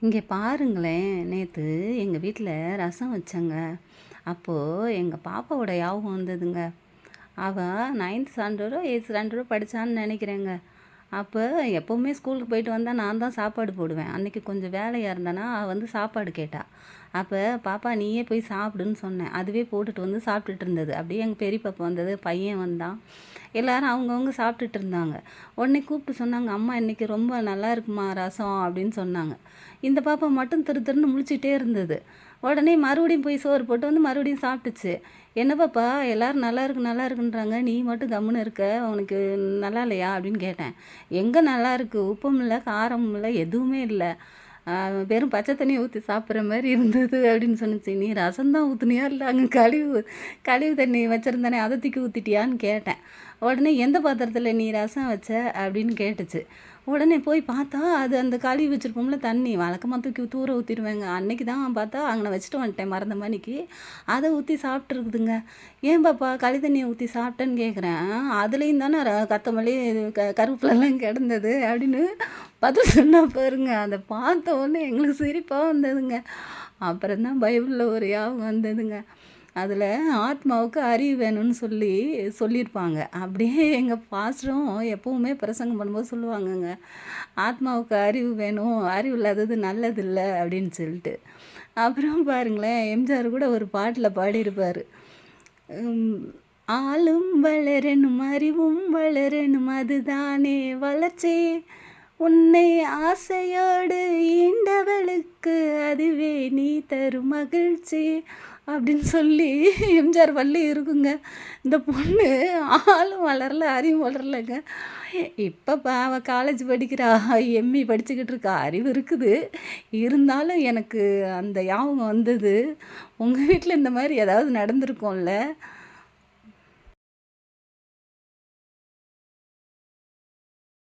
இங்கே பாருங்களேன், நேத்து எங்க வீட்ல ரசம் வச்சேங்க. அப்போ எங்க பாப்பாவோட ஞாபகம் வந்ததுங்க. அவ 9த் ஸ்டாண்டர்டோ, 8த் ஸ்டாண்டர்டோ படிச்சான்னு நெனைக்கிறேங்க. அப்ப எப்பவுமே ஸ்கூலுக்கு போயிட்டு வந்தா நான் தான் சாப்பாடு போடுவேன். அன்னைக்கு கொஞ்சம் வேலையா இருந்தேனா, அவ வந்து சாப்பாடு கேட்டா. அப்ப "பாப்பா நீயே போய் சாப்பிடுன்னு" சொன்னேன். அதுவே போட்டுட்டு வந்து சாப்பிட்டுட்டு இருந்தது. அப்படியே எங்க பெரிய பாப்பா வந்தது, பையன் வந்தான். எல்லாரும் அவங்கவங்க சாப்பிட்டுட்டு இருந்தாங்க. உடனே கூப்பிட்டு சொன்னாங்க, "அம்மா இன்னைக்கு ரொம்ப நல்லா இருக்குமா ரசம்" அப்படின்னு சொன்னாங்க. இந்த பாப்பா மட்டும் திரு திருன்னு முழிச்சுட்டே இருந்தது. உடனே மறுபடியும் போய் சோறு போட்டு வந்து மறுபடியும் சாப்பிட்டுச்சு. "என்ன பாப்பா எல்லாரும் நல்லா இருக்கு நல்லா இருக்குன்றாங்க. நீ மட்டும் கம்முன்னு இருக்க. உனக்கு நல்லா இல்லையா?" அப்படின்னு கேட்டேன். "எங்க நல்லா இருக்கு? உப்பும் இல்ல, காரமும் இல்ல, எதுவுமே இல்ல. வெறும் பச்சை தண்ணிய ஊத்தி சாப்பிடுற மாரி இருந்தது" அப்படின்னு சொன்னுச்சு. "நீ ரசம் தான் ஊத்துனியா? இல்ல அங்க கழிவு கழிவு தண்ணி வச்சிருந்தானே அத தூக்கி ஊத்திட்டியான்னு?" கேட்டேன். உடனே "எந்த பாத்திரத்துல நீ ரசம் வச்ச?" அப்படின்னு கேட்டுச்சு. உடனே போய் பார்த்தா, அது அந்த கழுவி வச்சிருப்போம்ல தண்ணி, வழக்கமா தூக்கி தூர ஊத்திருவேங்க. அன்னைக்கு தான் பார்த்தா அங்கன வச்சுட்டு வந்துட்டேன் மறந்த மாணிக்கு. அத ஊத்தி சாப்பிட்டுருக்குதுங்க. "ஏன் பாப்பா களி தண்ணிய ஊத்தி சாப்பிட்டேன்னு?" கேட்குறேன். அதுலயும் தானே கொத்தமல்லி, கருவேப்பிலலாம் கிடந்தது" அப்படின்னு பதில் சொன்னா பாருங்க. அத பார்த்த உடனே எங்களுக்கு சிரிப்பா வந்ததுங்க. அப்புறம் தான் பைபிள்ல ஒரு ஞாபகம் வந்ததுங்க. அதில ஆத்மாவுக்கு அறிவு வேணும்னு சொல்லியிருப்பாங்க. அப்படியே எங்க பாஸ்டரும் எப்பவுமே பிரசங்கம் பண்ணும்போது சொல்லுவாங்கங்க. ஆத்மாவுக்கு அறிவு வேணும், அறிவு இல்லாதது நல்லதில்ல அப்படின்னு சொல்லிட்டு. அப்புறம் பாருங்களேன், எம்ஜிஆர் கூட ஒரு பாட்டுல பாடியிருப்பாரு. ம். "ஆளும் வளரணும், அறிவும் வளரணும், அதுதானே வளர்ச்சி. உன்னை ஆசையோடு ஈண்டவளுக்கு அதுவே நீ தரும் மகிழ்ச்சி" அப்படின்னு சொல்லி எம்ஜிஆர் வள்ளி இருக்குங்க. இந்த பொண்ணு ஆளும் வளரல, அறிவும் வளரலங்க. இப்ப அவ காலேஜ் படிக்கிறா, எம்.இ படிச்சுக்கிட்டு இருக்கா. அறிவு இருக்குது. இருந்தாலும் எனக்கு அந்த ஞாபகம் வந்தது. உங்க வீட்ல இந்த மாரி ஏதாவது நடந்திருக்கும்ல?